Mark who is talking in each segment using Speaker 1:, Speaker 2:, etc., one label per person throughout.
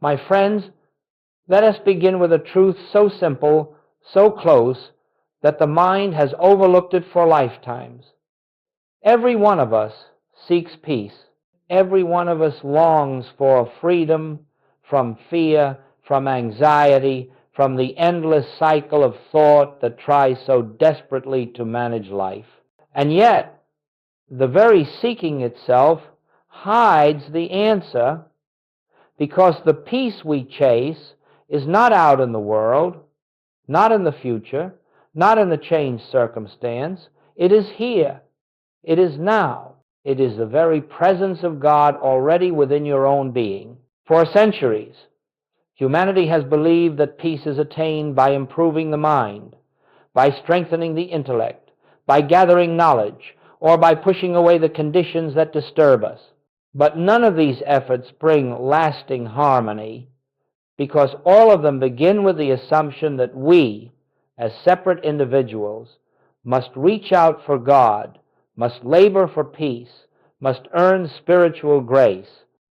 Speaker 1: My friends, let us begin with a truth so simple, so close, that the mind has overlooked it for lifetimes. Every one of us seeks peace. Every one of us longs for freedom from fear, from anxiety, from the endless cycle of thought that tries so desperately to manage life. And yet, the very seeking itself hides the answer, because the peace we chase is not out in the world, not in the future, not in the changed circumstance. It is here. It is now. It is the very presence of God already within your own being. For centuries, humanity has believed that peace is attained by improving the mind, by strengthening the intellect, by gathering knowledge, or by pushing away the conditions that disturb us. But none of these efforts bring lasting harmony, because all of them begin with the assumption that we, as separate individuals, must reach out for God, must labor for peace, must earn spiritual grace.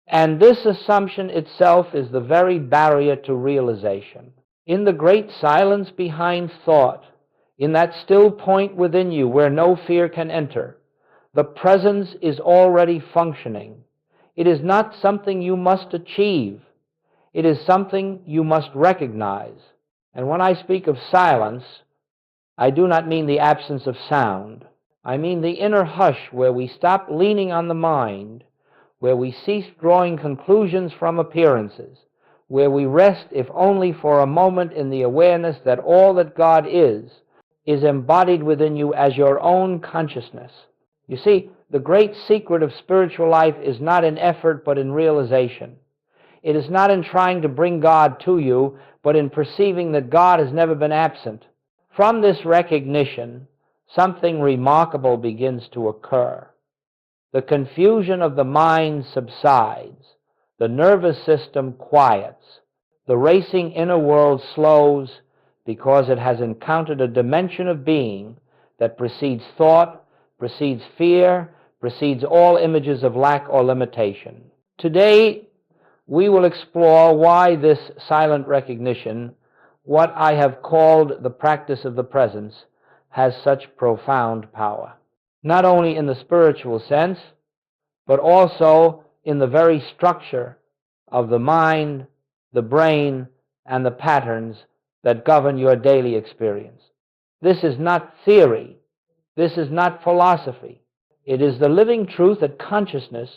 Speaker 1: And this assumption itself is the very barrier to realization. In the great silence behind thought, in that still point within you where no fear can enter, the presence is already functioning. It is not something you must achieve. It is something you must recognize. And when I speak of silence, I do not mean the absence of sound. I mean the inner hush where we stop leaning on the mind, where we cease drawing conclusions from appearances, where we rest, if only for a moment, in the awareness that all that God is embodied within you as your own consciousness. You see, the great secret of spiritual life is not in effort, but in realization. It is not in trying to bring God to you, but in perceiving that God has never been absent. From this recognition, something remarkable begins to occur. The confusion of the mind subsides. The nervous system quiets. The racing inner world slows, because it has encountered a dimension of being that precedes thought, precedes fear, precedes all images of lack or limitation. Today, we will explore why this silent recognition, what I have called the practice of the presence, has such profound power. Not only in the spiritual sense, but also in the very structure of the mind, the brain, and the patterns that govern your daily experience. This is not theory. This is not philosophy. It is the living truth that consciousness,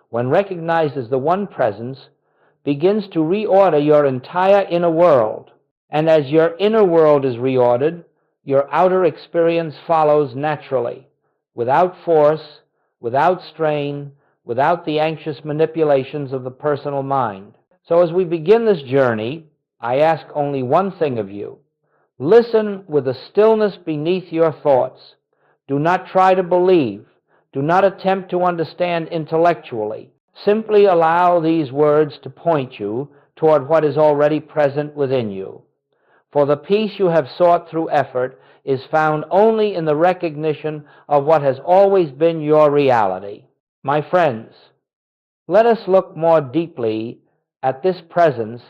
Speaker 1: when recognized as the one presence, begins to reorder your entire inner world. And as your inner world is reordered, your outer experience follows naturally, without force, without strain, without the anxious manipulations of the personal mind. So as we begin this journey, I ask only one thing of you. Listen with the stillness beneath your thoughts. Do not try to believe. Do not attempt to understand intellectually. Simply allow these words to point you toward what is already present within you. For the peace you have sought through effort is found only in the recognition of what has always been your reality. My friends, let us look more deeply at this presence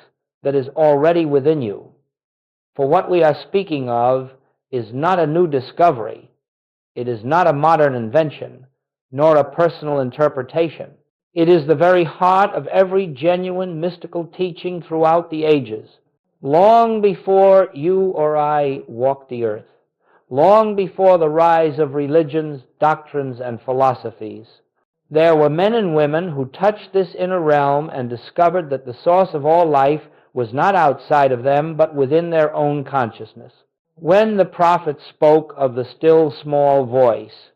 Speaker 1: that is already within you. For what we are speaking of is not a new discovery. It is not a modern invention, nor a personal interpretation. It is the very heart of every genuine mystical teaching throughout the ages. Long before you or I walked the earth, long before the rise of religions, doctrines, and philosophies, there were men and women who touched this inner realm and discovered that the source of all life was not outside of them, but within their own consciousness. When the prophets spoke of the still small voice,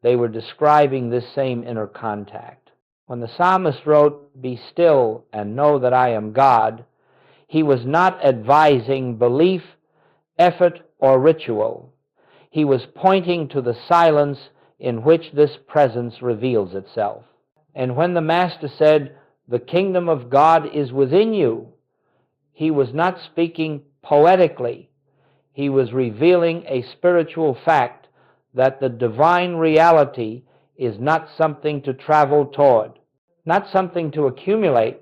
Speaker 1: they were describing this same inner contact. When the psalmist wrote, "Be still and know that I am God," he was not advising belief, effort, or ritual. He was pointing to the silence in which this presence reveals itself. And when the Master said, "The kingdom of God is within you," he was not speaking poetically. He was revealing a spiritual fact that the divine reality is not something to travel toward, not something to accumulate,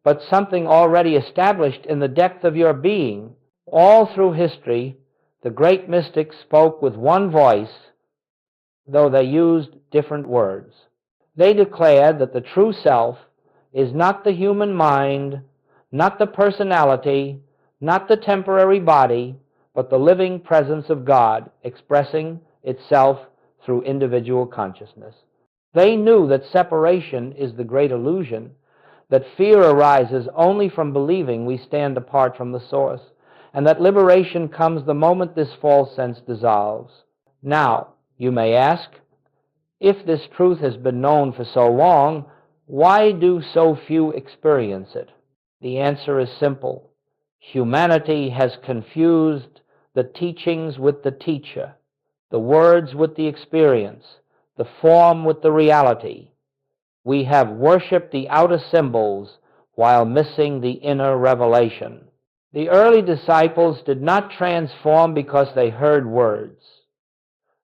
Speaker 1: but something already established in the depth of your being. All through history, the great mystics spoke with one voice, though they used different words. They declared that the true self is not the human mind, not the personality, not the temporary body, but the living presence of God expressing itself through individual consciousness. They knew that separation is the great illusion, that fear arises only from believing we stand apart from the source, and that liberation comes the moment this false sense dissolves. Now, you may ask, if this truth has been known for so long, why do so few experience it? The answer is simple. Humanity has confused the teachings with the teacher, the words with the experience, the form with the reality. We have worshipped the outer symbols while missing the inner revelation. The early disciples did not transform because they heard words.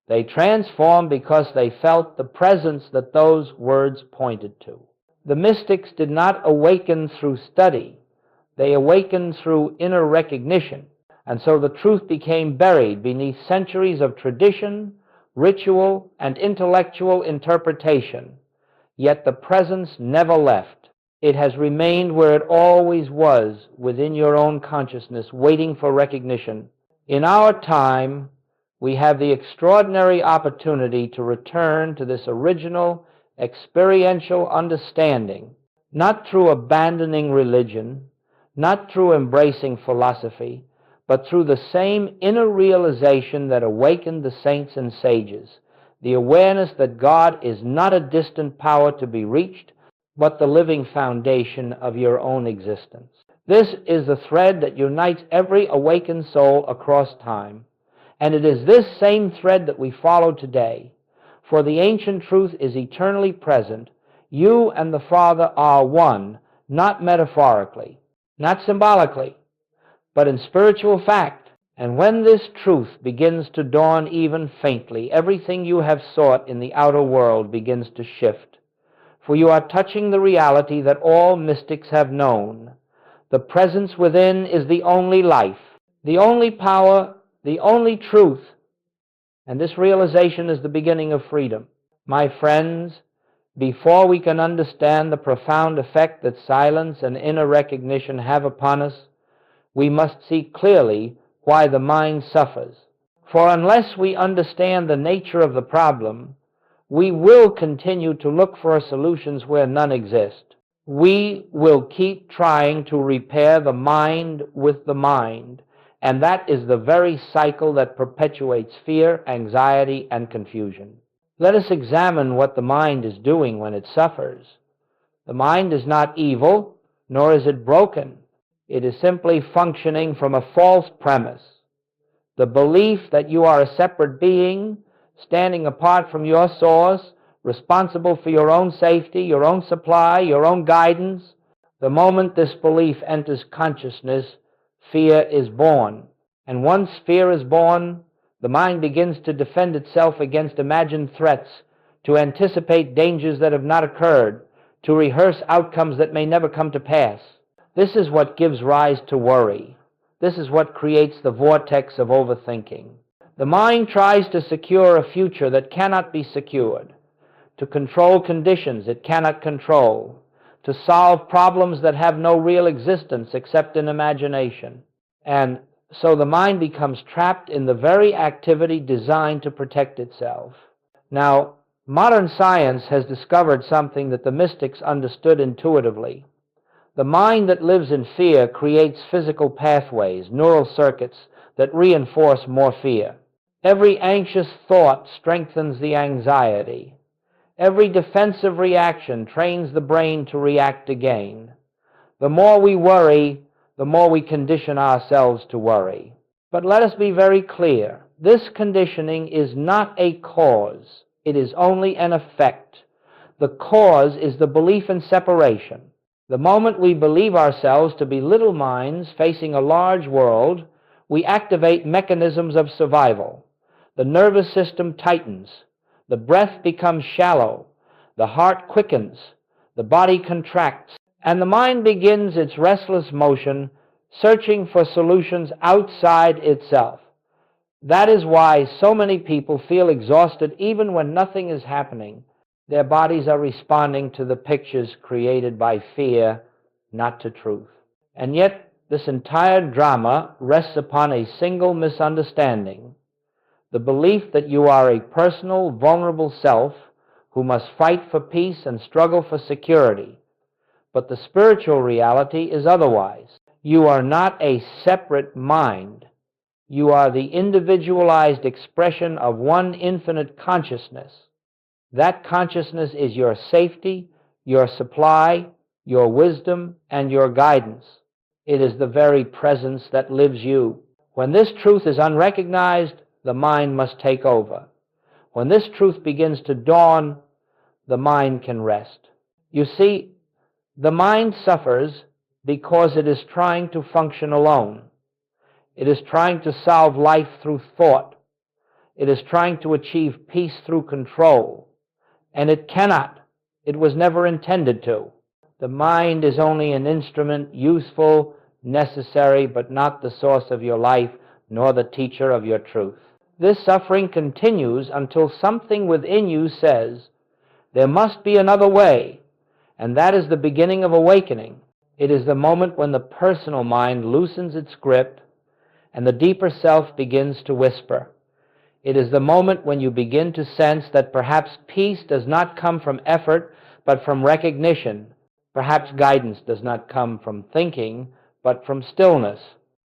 Speaker 1: They transformed because they felt the presence that those words pointed to. The mystics did not awaken through study. They awakened through inner recognition, and so the truth became buried beneath centuries of tradition, ritual, and intellectual interpretation. Yet the presence never left. It has remained where it always was, within your own consciousness, waiting for recognition. In our time, we have the extraordinary opportunity to return to this original experiential understanding, not through abandoning religion, not through embracing philosophy, but through the same inner realization that awakened the saints and sages, the awareness that God is not a distant power to be reached, but the living foundation of your own existence. This is the thread that unites every awakened soul across time, and it is this same thread that we follow today. For the ancient truth is eternally present. You and the Father are one, not metaphorically, not symbolically, but in spiritual fact. And when this truth begins to dawn even faintly, everything you have sought in the outer world begins to shift. For you are touching the reality that all mystics have known. The presence within is the only life, the only power, the only truth, and this realization is the beginning of freedom. My friends, before we can understand the profound effect that silence and inner recognition have upon us, we must see clearly why the mind suffers. For unless we understand the nature of the problem, we will continue to look for solutions where none exist. We will keep trying to repair the mind with the mind, and that is the very cycle that perpetuates fear, anxiety, and confusion. Let us examine what the mind is doing when it suffers. The mind is not evil, nor is it broken. It is simply functioning from a false premise. The belief that you are a separate being, standing apart from your source, responsible for your own safety, your own supply, your own guidance. The moment this belief enters consciousness, fear is born. And once fear is born, the mind begins to defend itself against imagined threats, to anticipate dangers that have not occurred, to rehearse outcomes that may never come to pass. This is what gives rise to worry. This is what creates the vortex of overthinking. The mind tries to secure a future that cannot be secured, to control conditions it cannot control, to solve problems that have no real existence except in imagination. And so the mind becomes trapped in the very activity designed to protect itself. Now, modern science has discovered something that the mystics understood intuitively. The mind that lives in fear creates physical pathways, neural circuits that reinforce more fear. Every anxious thought strengthens the anxiety. Every defensive reaction trains the brain to react again. The more we worry, the more we condition ourselves to worry. But let us be very clear. This conditioning is not a cause. It is only an effect. The cause is the belief in separation. The moment we believe ourselves to be little minds facing a large world, we activate mechanisms of survival. The nervous system tightens. The breath becomes shallow. The heart quickens. The body contracts. And the mind begins its restless motion, searching for solutions outside itself. That is why so many people feel exhausted even when nothing is happening. Their bodies are responding to the pictures created by fear, not to truth. And yet, this entire drama rests upon a single misunderstanding: the belief that you are a personal, vulnerable self who must fight for peace and struggle for security. But the spiritual reality is otherwise. You are not a separate mind. You are the individualized expression of one infinite consciousness. That consciousness is your safety, your supply, your wisdom, and your guidance. It is the very presence that lives you. When this truth is unrecognized, the mind must take over. When this truth begins to dawn, the mind can rest. You see, the mind suffers because it is trying to function alone. It is trying to solve life through thought. It is trying to achieve peace through control. And it cannot. It was never intended to. The mind is only an instrument, useful, necessary, but not the source of your life, nor the teacher of your truth. This suffering continues until something within you says, there must be another way, and that is the beginning of awakening. It is the moment when the personal mind loosens its grip and the deeper self begins to whisper. It is the moment when you begin to sense that perhaps peace does not come from effort, but from recognition. Perhaps guidance does not come from thinking, but from stillness.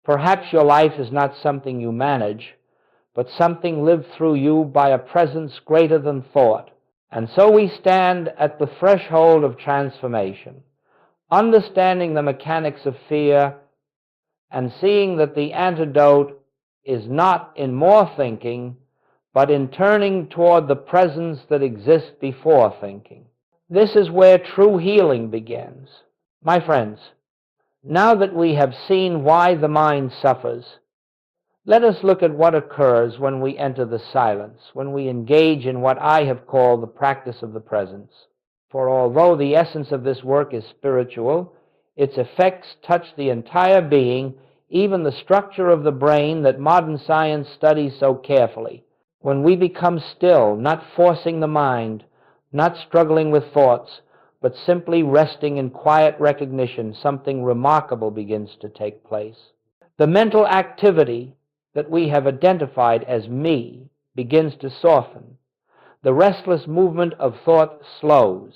Speaker 1: Perhaps your life is not something you manage, but something lived through you by a presence greater than thought. And so we stand at the threshold of transformation, understanding the mechanics of fear and seeing that the antidote is not in more thinking, but in turning toward the presence that exists before thinking. This is where true healing begins. My friends, now that we have seen why the mind suffers, let us look at what occurs when we enter the silence, when we engage in what I have called the practice of the presence. For although the essence of this work is spiritual, its effects touch the entire being, even the structure of the brain that modern science studies so carefully. When we become still, not forcing the mind, not struggling with thoughts, but simply resting in quiet recognition, something remarkable begins to take place. The mental activity that we have identified as me begins to soften. The restless movement of thought slows.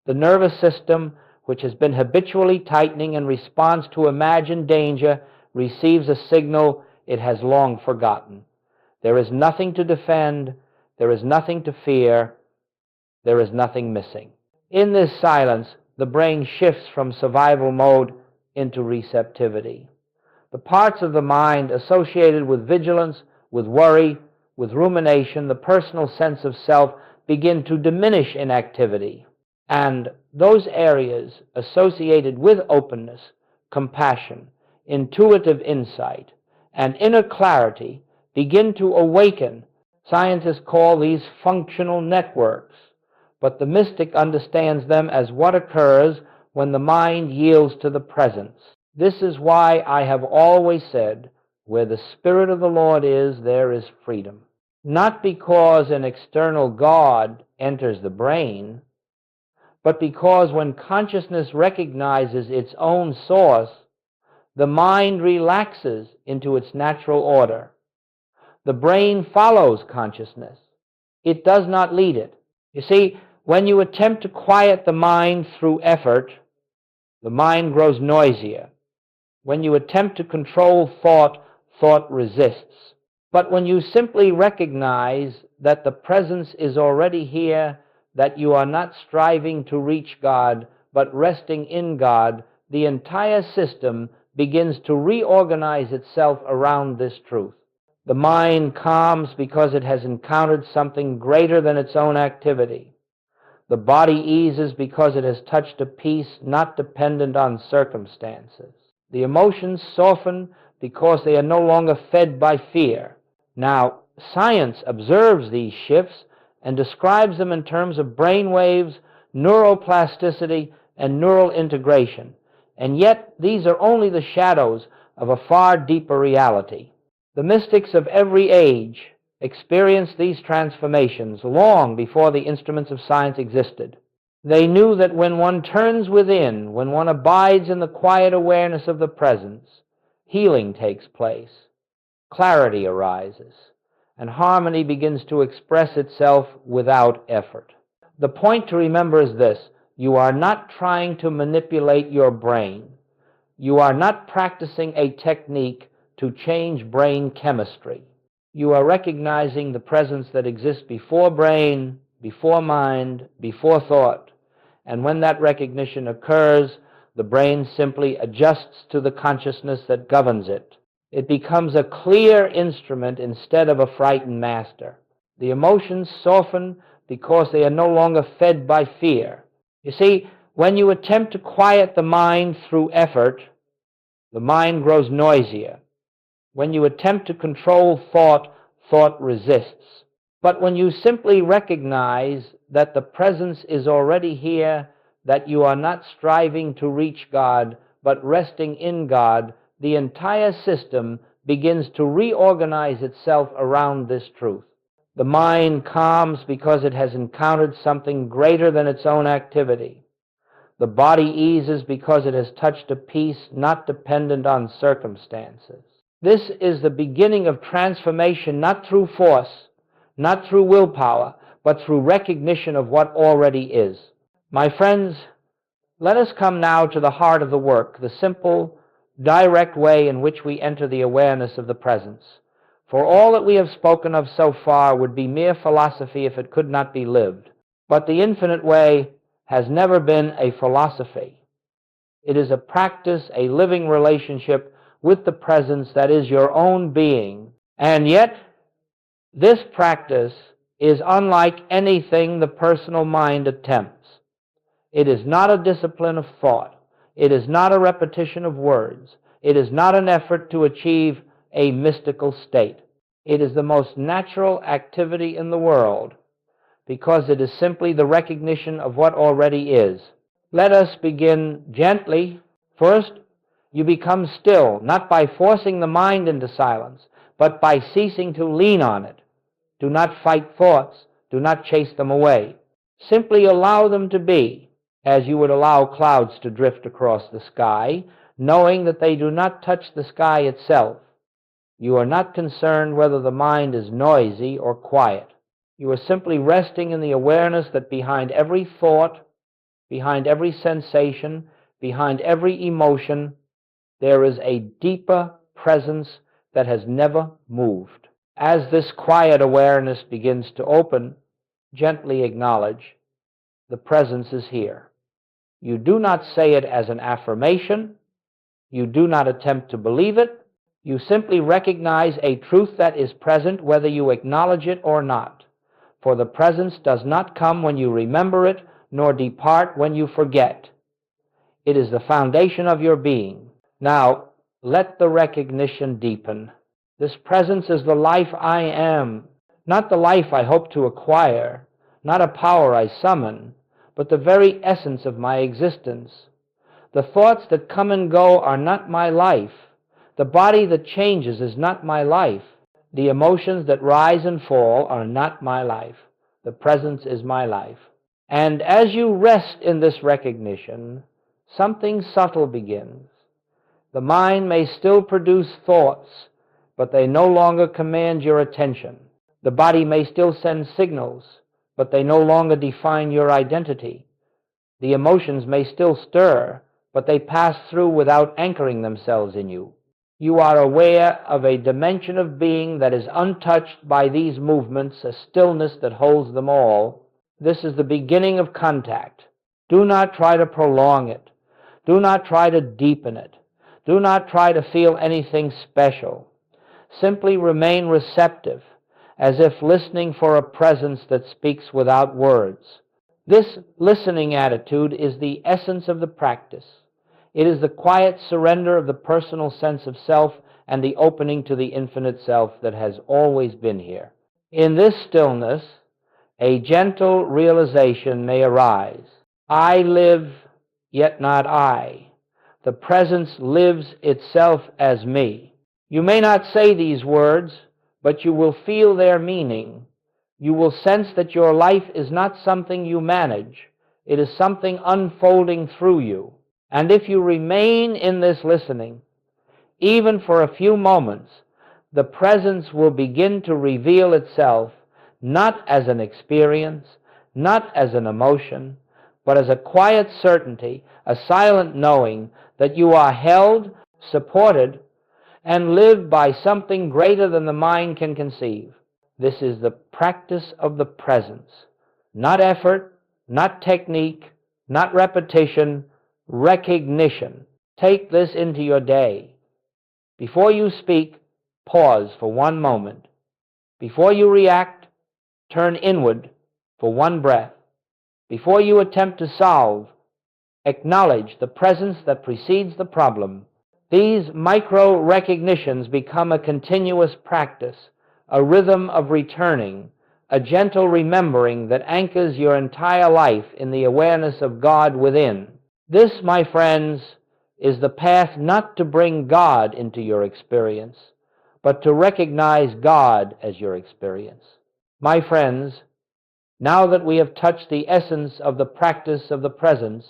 Speaker 1: The nervous system, which has been habitually tightening in response to imagined danger, receives a signal it has long forgotten. There is nothing to defend, there is nothing to fear, there is nothing missing. In this silence, the brain shifts from survival mode into receptivity. The parts of the mind associated with vigilance, with worry, with rumination, the personal sense of self, begin to diminish in activity. And those areas associated with openness, compassion, intuitive insight, and inner clarity begin to awaken. Scientists call these functional networks, but the mystic understands them as what occurs when the mind yields to the presence. This is why I have always said, where the Spirit of the Lord is, there is freedom. Not because an external God enters the brain, but because when consciousness recognizes its own source, the mind relaxes into its natural order. The brain follows consciousness. It does not lead it. You see, when you attempt to quiet the mind through effort, the mind grows noisier. When you attempt to control thought, thought resists. But when you simply recognize that the presence is already here, that you are not striving to reach God, but resting in God, the entire system begins to reorganize itself around this truth. The mind calms because it has encountered something greater than its own activity. The body eases because it has touched a peace not dependent on circumstances. The emotions soften because they are no longer fed by fear. Now, science observes these shifts and describes them in terms of brain waves, neuroplasticity, and neural integration, and yet these are only the shadows of a far deeper reality. The mystics of every age experienced these transformations long before the instruments of science existed. They knew that when one turns within, when one abides in the quiet awareness of the presence, healing takes place, clarity arises, and harmony begins to express itself without effort. The point to remember is this: you are not trying to manipulate your brain. You are not practicing a technique to change brain chemistry. You are recognizing the presence that exists before brain, before mind, before thought. And when that recognition occurs, the brain simply adjusts to the consciousness that governs it. It becomes a clear instrument instead of a frightened master. The emotions soften because they are no longer fed by fear. You see, when you attempt to quiet the mind through effort, the mind grows noisier. When you attempt to control thought, thought resists. But when you simply recognize that the presence is already here, that you are not striving to reach God, but resting in God, the entire system begins to reorganize itself around this truth. The mind calms because it has encountered something greater than its own activity. The body eases because it has touched a peace not dependent on circumstances. This is the beginning of transformation, not through force, not through willpower, but through recognition of what already is. My friends, let us come now to the heart of the work, the simple, direct way in which we enter the awareness of the presence. For all that we have spoken of so far would be mere philosophy if it could not be lived. But the infinite way has never been a philosophy. It is a practice, a living relationship with the presence that is your own being. And yet, this practice is unlike anything the personal mind attempts. It is not a discipline of thought. It is not a repetition of words. It is not an effort to achieve a mystical state. It is the most natural activity in the world because it is simply the recognition of what already is. Let us begin gently. First, you become still, not by forcing the mind into silence, but by ceasing to lean on it. Do not fight thoughts. Do not chase them away. Simply allow them to be, as you would allow clouds to drift across the sky, knowing that they do not touch the sky itself. You are not concerned whether the mind is noisy or quiet. You are simply resting in the awareness that behind every thought, behind every sensation, behind every emotion, there is a deeper presence that has never moved. As this quiet awareness begins to open, gently acknowledge the presence is here. You do not say it as an affirmation. You do not attempt to believe it. You simply recognize a truth that is present whether you acknowledge it or not. For the presence does not come when you remember it, nor depart when you forget. It is the foundation of your being. Now, let the recognition deepen. This presence is the life I am, not the life I hope to acquire, not a power I summon, but the very essence of my existence. The thoughts that come and go are not my life. The body that changes is not my life. The emotions that rise and fall are not my life. The presence is my life. And as you rest in this recognition, something subtle begins. The mind may still produce thoughts, but they no longer command your attention. The body may still send signals, but they no longer define your identity. The emotions may still stir, but they pass through without anchoring themselves in you. You are aware of a dimension of being that is untouched by these movements, a stillness that holds them all. This is the beginning of contact. Do not try to prolong it. Do not try to deepen it. Do not try to feel anything special. Simply remain receptive, as if listening for a presence that speaks without words. This listening attitude is the essence of the practice. It is the quiet surrender of the personal sense of self and the opening to the infinite self that has always been here. In this stillness, a gentle realization may arise. I live yet not I. The presence lives itself as me. You may not say these words, but you will feel their meaning. You will sense that your life is not something you manage. It is something unfolding through you. And if you remain in this listening, even for a few moments, the presence will begin to reveal itself not as an experience, not as an emotion, but as a quiet certainty, a silent knowing that you are held, supported, and lived by something greater than the mind can conceive. This is the practice of the presence. Not effort, not technique, not repetition, recognition. Take this into your day. Before you speak, pause for one moment. Before you react, turn inward for one breath. Before you attempt to solve, acknowledge the presence that precedes the problem. These micro-recognitions become a continuous practice, a rhythm of returning, a gentle remembering that anchors your entire life in the awareness of God within. This, my friends, is the path not to bring God into your experience, but to recognize God as your experience. My friends, now that we have touched the essence of the practice of the presence,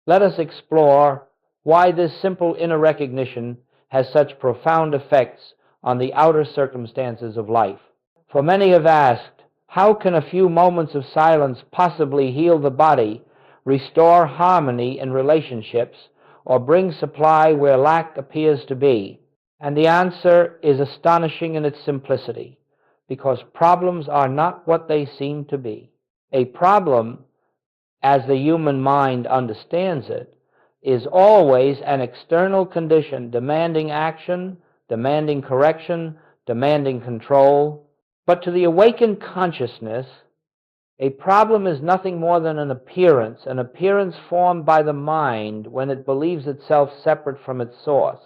Speaker 1: let us explore why this simple inner recognition has such profound effects on the outer circumstances of life. For many have asked, how can a few moments of silence possibly heal the body, restore harmony in relationships, or bring supply where lack appears to be? And the answer is astonishing in its simplicity, because problems are not what they seem to be. A problem, as the human mind understands it, is always an external condition demanding action, demanding correction, demanding control. But to the awakened consciousness, a problem is nothing more than an appearance formed by the mind when it believes itself separate from its source.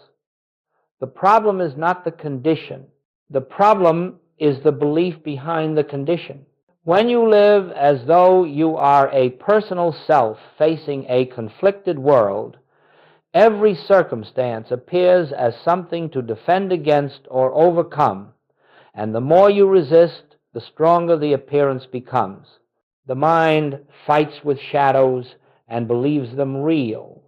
Speaker 1: The problem is not the condition. The problem is the belief behind the condition. When you live as though you are a personal self facing a conflicted world, every circumstance appears as something to defend against or overcome, and the more you resist, the stronger the appearance becomes. The mind fights with shadows and believes them real.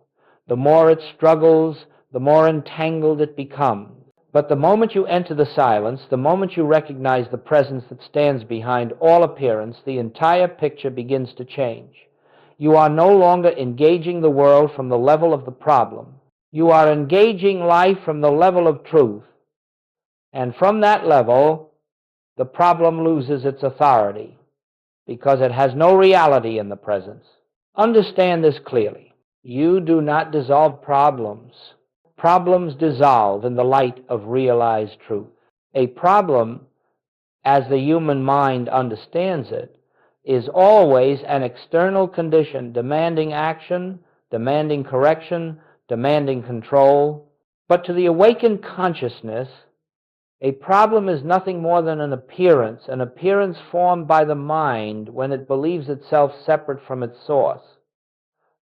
Speaker 1: The more it struggles, the more entangled it becomes. But the moment you enter the silence, the moment you recognize the presence that stands behind all appearance, the entire picture begins to change. You are no longer engaging the world from the level of the problem. You are engaging life from the level of truth. And from that level, the problem loses its authority, because it has no reality in the presence. Understand this clearly. You do not dissolve problems. Problems dissolve in the light of realized truth. A problem, as the human mind understands it, is always an external condition demanding action, demanding correction, demanding control. But to the awakened consciousness, a problem is nothing more than an appearance formed by the mind when it believes itself separate from its source.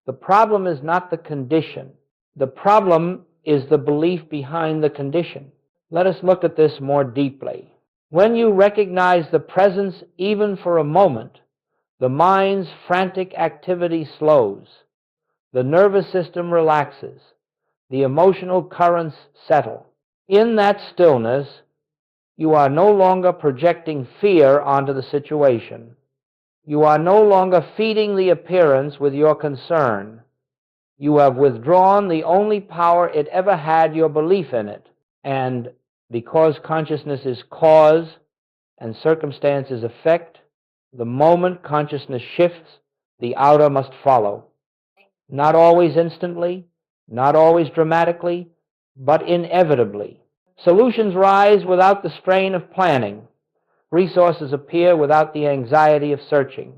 Speaker 1: The problem is not the condition. The problem is the belief behind the condition. Let us look at this more deeply. When you recognize the presence even for a moment, the mind's frantic activity slows, the nervous system relaxes, the emotional currents settle. In that stillness, you are no longer projecting fear onto the situation. You are no longer feeding the appearance with your concern. You have withdrawn the only power it ever had, your belief in it. And because consciousness is cause and circumstance is effect, the moment consciousness shifts, the outer must follow. Not always instantly, not always dramatically, but inevitably. Solutions rise without the strain of planning. Resources appear without the anxiety of searching.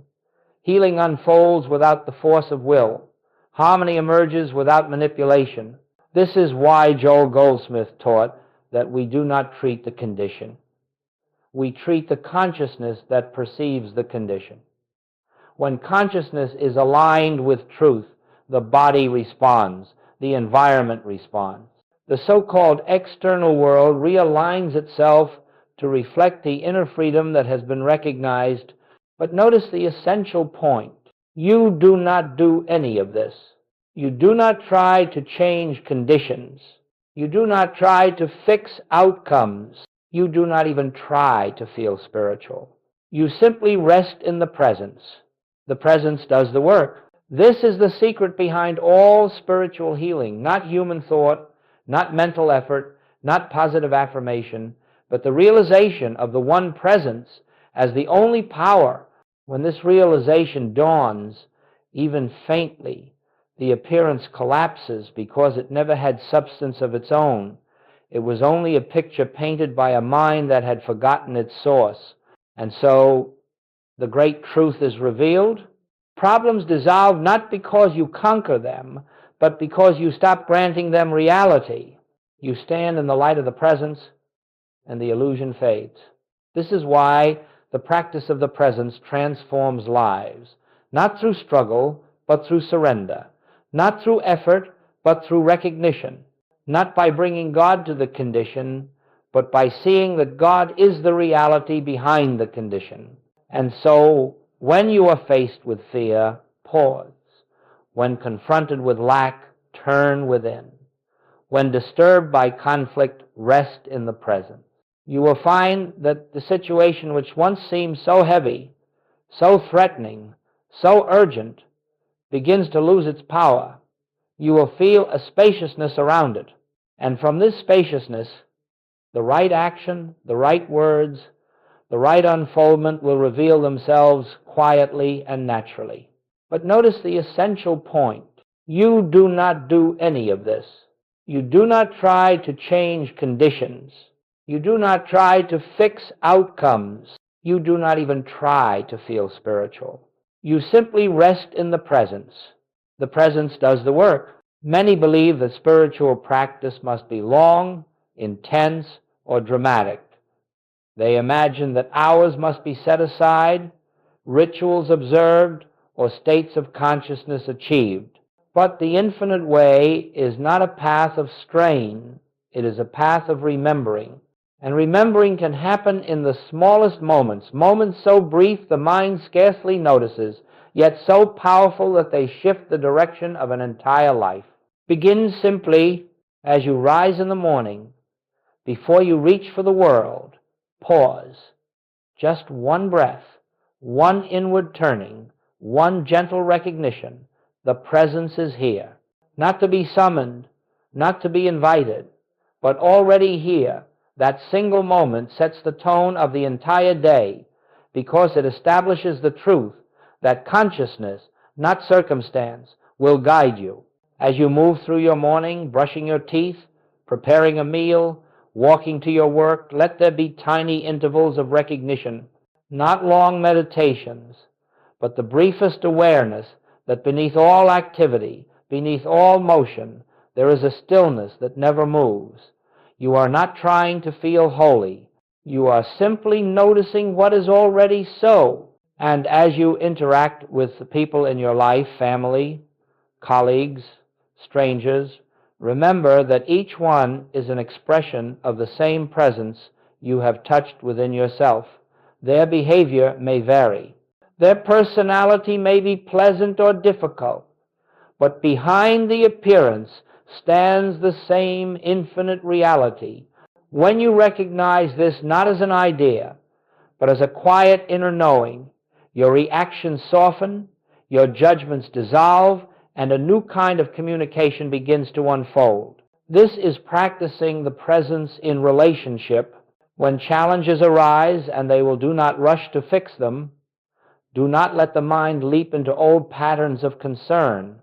Speaker 1: Healing unfolds without the force of will. Harmony emerges without manipulation. This is why Joel Goldsmith taught that we do not treat the condition. We treat the consciousness that perceives the condition. When consciousness is aligned with truth, the body responds, the environment responds. The so-called external world realigns itself to reflect the inner freedom that has been recognized. But notice the essential point. You do not do any of this. You do not try to change conditions. You do not try to fix outcomes. You do not even try to feel spiritual. You simply rest in the presence. The presence does the work. This is the secret behind all spiritual healing, not human thought, not mental effort, not positive affirmation, but the realization of the one presence as the only power. When this realization dawns, even faintly, the appearance collapses because it never had substance of its own. It was only a picture painted by a mind that had forgotten its source. And so the great truth is revealed. Problems dissolve not because you conquer them, but because you stop granting them reality. You stand in the light of the presence, and the illusion fades. This is why the practice of the presence transforms lives, not through struggle, but through surrender, not through effort, but through recognition, not by bringing God to the condition, but by seeing that God is the reality behind the condition. And so, when you are faced with fear, pause. When confronted with lack, turn within. When disturbed by conflict, rest in the present. You will find that the situation which once seemed so heavy, so threatening, so urgent, begins to lose its power. You will feel a spaciousness around it. And from this spaciousness, the right action, the right words, the right unfoldment will reveal themselves quietly and naturally. But notice the essential point. You do not do any of this. You do not try to change conditions. You do not try to fix outcomes. You do not even try to feel spiritual. You simply rest in the presence. The presence does the work. Many believe that spiritual practice must be long, intense, or dramatic. They imagine that hours must be set aside, rituals observed, or states of consciousness achieved. But the infinite way is not a path of strain. It is a path of remembering. And remembering can happen in the smallest moments, moments so brief the mind scarcely notices, yet so powerful that they shift the direction of an entire life. Begin simply as you rise in the morning. Before you reach for the world, pause. Just one breath, one inward turning, one gentle recognition. The presence is here. Not to be summoned, not to be invited, but already here. That single moment sets the tone of the entire day because it establishes the truth that consciousness, not circumstance, will guide you. As you move through your morning, brushing your teeth, preparing a meal, walking to your work, let there be tiny intervals of recognition, not long meditations, but the briefest awareness that beneath all activity, beneath all motion, there is a stillness that never moves. You are not trying to feel holy. You are simply noticing what is already so. And as you interact with the people in your life, family, colleagues, strangers, remember that each one is an expression of the same presence you have touched within yourself. Their behavior may vary. Their personality may be pleasant or difficult, but behind the appearance stands the same infinite reality. When you recognize this not as an idea, but as a quiet inner knowing, your reactions soften, your judgments dissolve, and a new kind of communication begins to unfold. This is practicing the presence in relationship. When challenges arise, and they will do not rush to fix them, do not let the mind leap into old patterns of concern.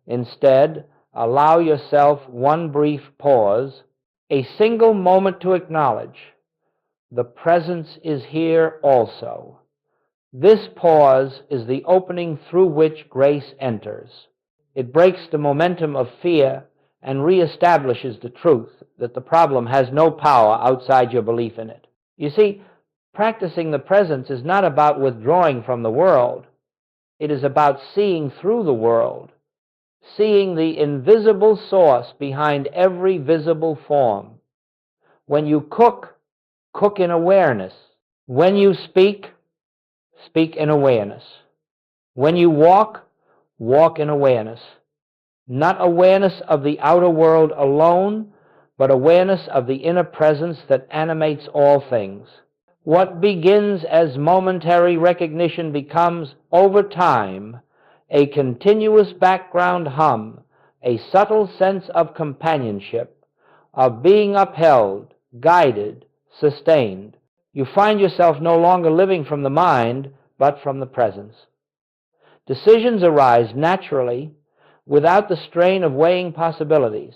Speaker 1: Instead, allow yourself one brief pause, a single moment to acknowledge the presence is here also. This pause is the opening through which grace enters. It breaks the momentum of fear and reestablishes the truth that the problem has no power outside your belief in it. You see, practicing the presence is not about withdrawing from the world. It is about seeing through the world seeing the invisible source behind every visible form. When you cook, cook in awareness. When you speak, speak in awareness. When you walk, walk in awareness. Not awareness of the outer world alone, but awareness of the inner presence that animates all things. What begins as momentary recognition becomes, over time, a continuous background hum, a subtle sense of companionship, of being upheld, guided, sustained. You find yourself no longer living from the mind, but from the presence. Decisions arise naturally, without the strain of weighing possibilities.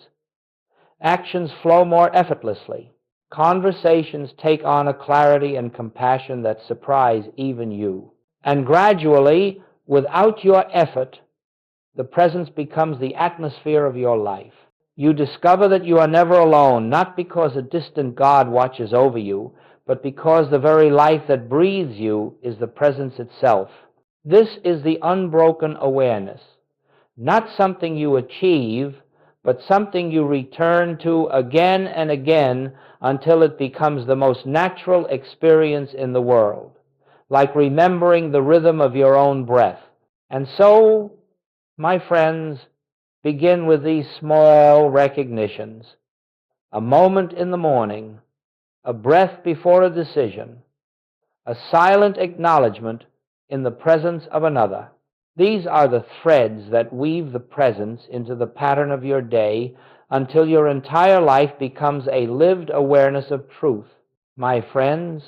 Speaker 1: Actions flow more effortlessly. Conversations take on a clarity and compassion that surprise even you. And gradually, without your effort, the presence becomes the atmosphere of your life. You discover that you are never alone, not because a distant God watches over you, but because the very life that breathes you is the presence itself. This is the unbroken awareness, not something you achieve, but something you return to again and again until it becomes the most natural experience in the world, like remembering the rhythm of your own breath. And so, my friends, begin with these small recognitions. A moment in the morning, a breath before a decision, a silent acknowledgement in the presence of another. These are the threads that weave the presence into the pattern of your day until your entire life becomes a lived awareness of truth. My friends,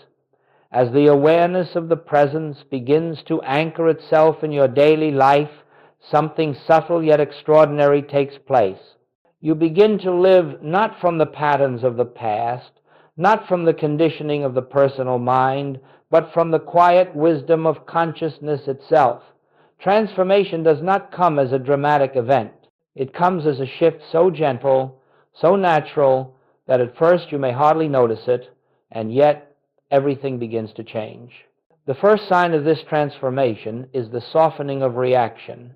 Speaker 1: as the awareness of the presence begins to anchor itself in your daily life, something subtle yet extraordinary takes place. You begin to live not from the patterns of the past, not from the conditioning of the personal mind, but from the quiet wisdom of consciousness itself. Transformation does not come as a dramatic event. It comes as a shift so gentle, so natural, that at first you may hardly notice it, and yet everything begins to change. The first sign of this transformation is the softening of reaction.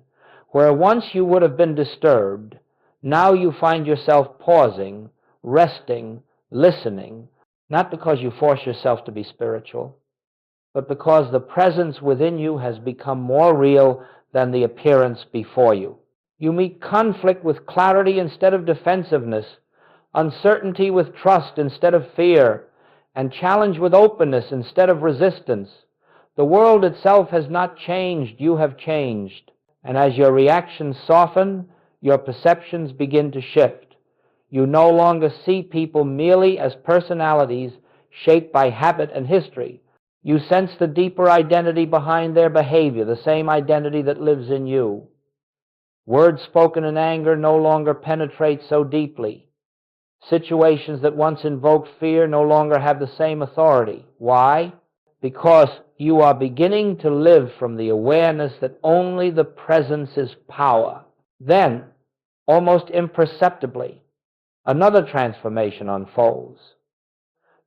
Speaker 1: Where once you would have been disturbed, now you find yourself pausing, resting, listening, not because you force yourself to be spiritual, but because the presence within you has become more real than the appearance before you. You meet conflict with clarity instead of defensiveness, uncertainty with trust instead of fear, and challenge with openness instead of resistance. The world itself has not changed, you have changed. And as your reactions soften, your perceptions begin to shift. You no longer see people merely as personalities shaped by habit and history. You sense the deeper identity behind their behavior, the same identity that lives in you. Words spoken in anger no longer penetrate so deeply. Situations that once invoked fear no longer have the same authority. Why? Because you are beginning to live from the awareness that only the presence is power. Then, almost imperceptibly, another transformation unfolds.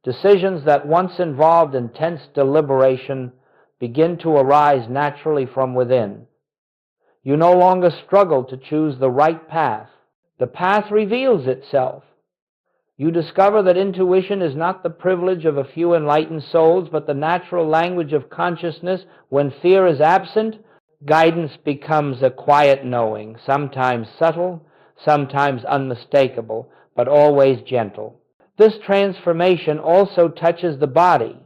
Speaker 1: Decisions that once involved intense deliberation begin to arise naturally from within. You no longer struggle to choose the right path. The path reveals itself. You discover that intuition is not the privilege of a few enlightened souls, but the natural language of consciousness. When fear is absent, guidance becomes a quiet knowing, sometimes subtle, sometimes unmistakable, but always gentle. This transformation also touches the body.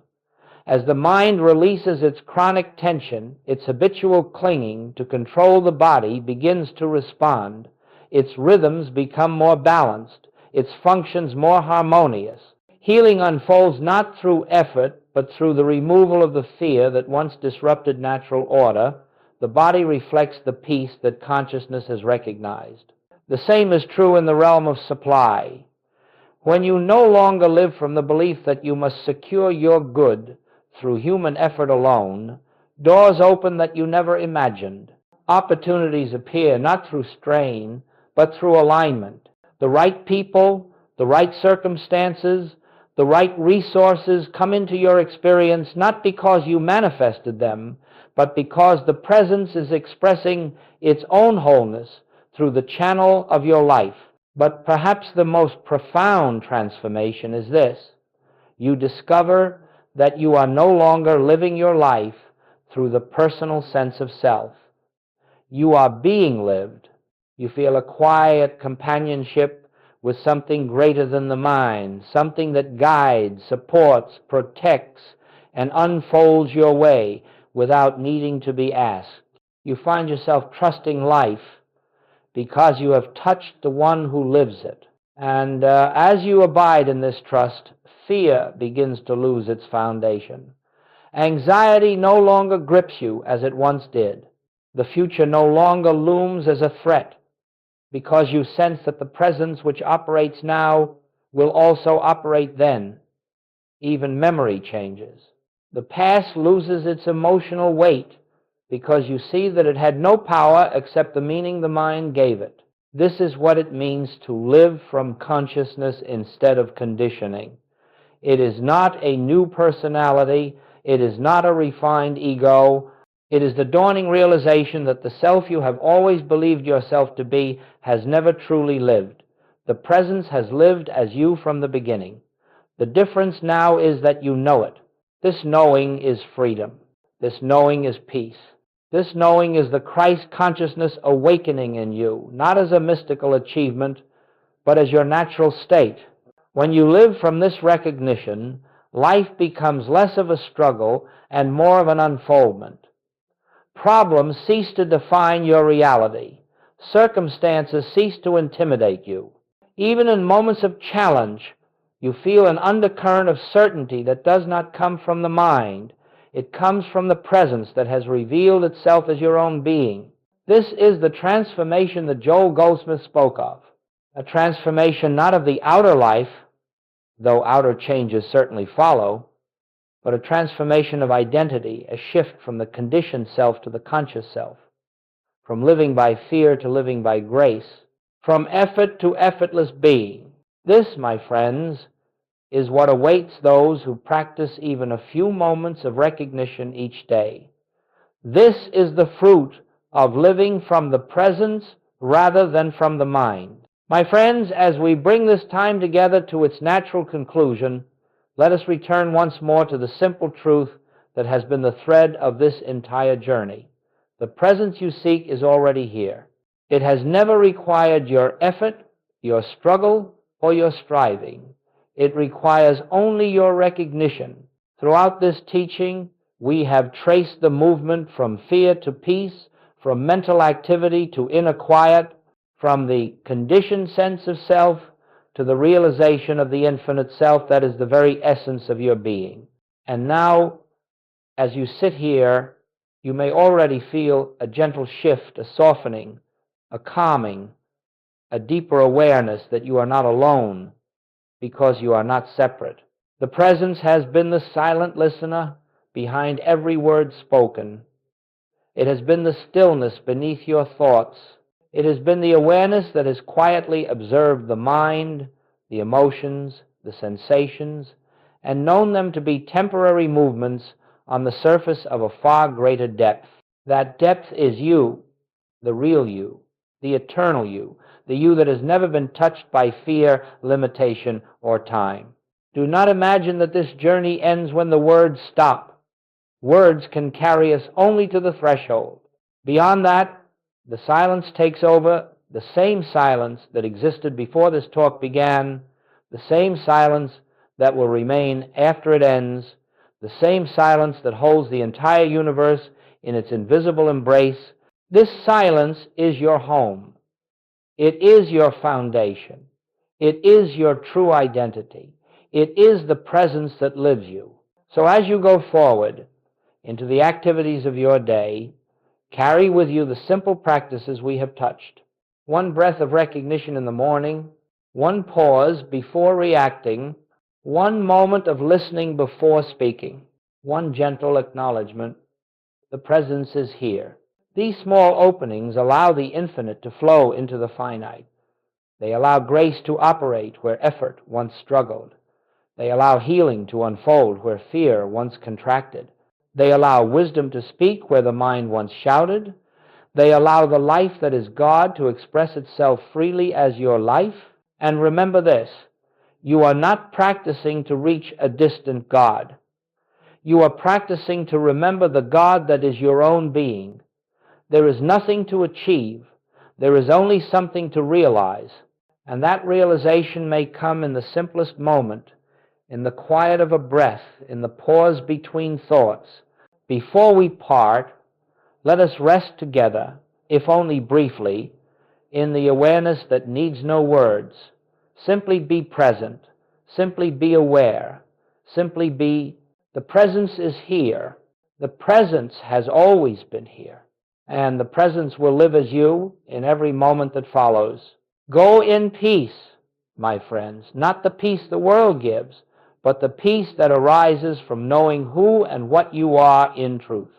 Speaker 1: As the mind releases its chronic tension, its habitual clinging to control the body begins to respond. Its rhythms become more balanced, its functions more harmonious. Healing unfolds not through effort, but through the removal of the fear that once disrupted natural order. The body reflects the peace that consciousness has recognized. The same is true in the realm of supply. When you no longer live from the belief that you must secure your good through human effort alone, doors open that you never imagined. Opportunities appear not through strain, but through alignment. The right people, the right circumstances, the right resources come into your experience not because you manifested them, but because the presence is expressing its own wholeness through the channel of your life. But perhaps the most profound transformation is this: you discover that you are no longer living your life through the personal sense of self. You are being lived. You feel a quiet companionship with something greater than the mind, something that guides, supports, protects, and unfolds your way without needing to be asked. You find yourself trusting life because you have touched the one who lives it. And as you abide in this trust, fear begins to lose its foundation. Anxiety no longer grips you as it once did. The future no longer looms as a threat, because you sense that the presence which operates now will also operate then. Even memory changes. The past loses its emotional weight because you see that it had no power except the meaning the mind gave it. This is what it means to live from consciousness instead of conditioning. It is not a new personality. It is not a refined ego. It is the dawning realization that the self you have always believed yourself to be has never truly lived. The presence has lived as you from the beginning. The difference now is that you know it. This knowing is freedom. This knowing is peace. This knowing is the Christ consciousness awakening in you, not as a mystical achievement, but as your natural state. When you live from this recognition, life becomes less of a struggle and more of an unfoldment. Problems cease to define your reality. Circumstances cease to intimidate you. Even in moments of challenge, you feel an undercurrent of certainty that does not come from the mind. It comes from the presence that has revealed itself as your own being. This is the transformation that Joel Goldsmith spoke of. A transformation not of the outer life, though outer changes certainly follow, but a transformation of identity, a shift from the conditioned self to the conscious self, from living by fear to living by grace, from effort to effortless being. This, my friends, is what awaits those who practice even a few moments of recognition each day. This is the fruit of living from the presence rather than from the mind. My friends, as we bring this time together to its natural conclusion, let us return once more to the simple truth that has been the thread of this entire journey. The presence you seek is already here. It has never required your effort, your struggle, or your striving. It requires only your recognition. Throughout this teaching, we have traced the movement from fear to peace, from mental activity to inner quiet, from the conditioned sense of self to the realization of the infinite self that is the very essence of your being. And now, as you sit here, you may already feel a gentle shift, a softening, a calming, a deeper awareness that you are not alone because you are not separate. The presence has been the silent listener behind every word spoken. It has been the stillness beneath your thoughts. It has been the awareness that has quietly observed the mind, the emotions, the sensations, and known them to be temporary movements on the surface of a far greater depth. That depth is you, the real you, the eternal you, the you that has never been touched by fear, limitation, or time. Do not imagine that this journey ends when the words stop. Words can carry us only to the threshold. Beyond that, the silence takes over, the same silence that existed before this talk began, the same silence that will remain after it ends, the same silence that holds the entire universe in its invisible embrace. This silence is your home. It is your foundation. It is your true identity. It is the presence that lives you. So as you go forward into the activities of your day, carry with you the simple practices we have touched. One breath of recognition in the morning, one pause before reacting, one moment of listening before speaking, one gentle acknowledgement. The presence is here. These small openings allow the infinite to flow into the finite. They allow grace to operate where effort once struggled. They allow healing to unfold where fear once contracted. They allow wisdom to speak where the mind once shouted. They allow the life that is God to express itself freely as your life. And remember this, you are not practicing to reach a distant God. You are practicing to remember the God that is your own being. There is nothing to achieve. There is only something to realize. And that realization may come in the simplest moment, in the quiet of a breath, in the pause between thoughts. Before we part, let us rest together, if only briefly, in the awareness that needs no words. Simply be present. Simply be aware. Simply be. The presence is here. The presence has always been here. And the presence will live as you in every moment that follows. Go in peace, my friends. Not the peace the world gives, but the peace that arises from knowing who and what you are in truth.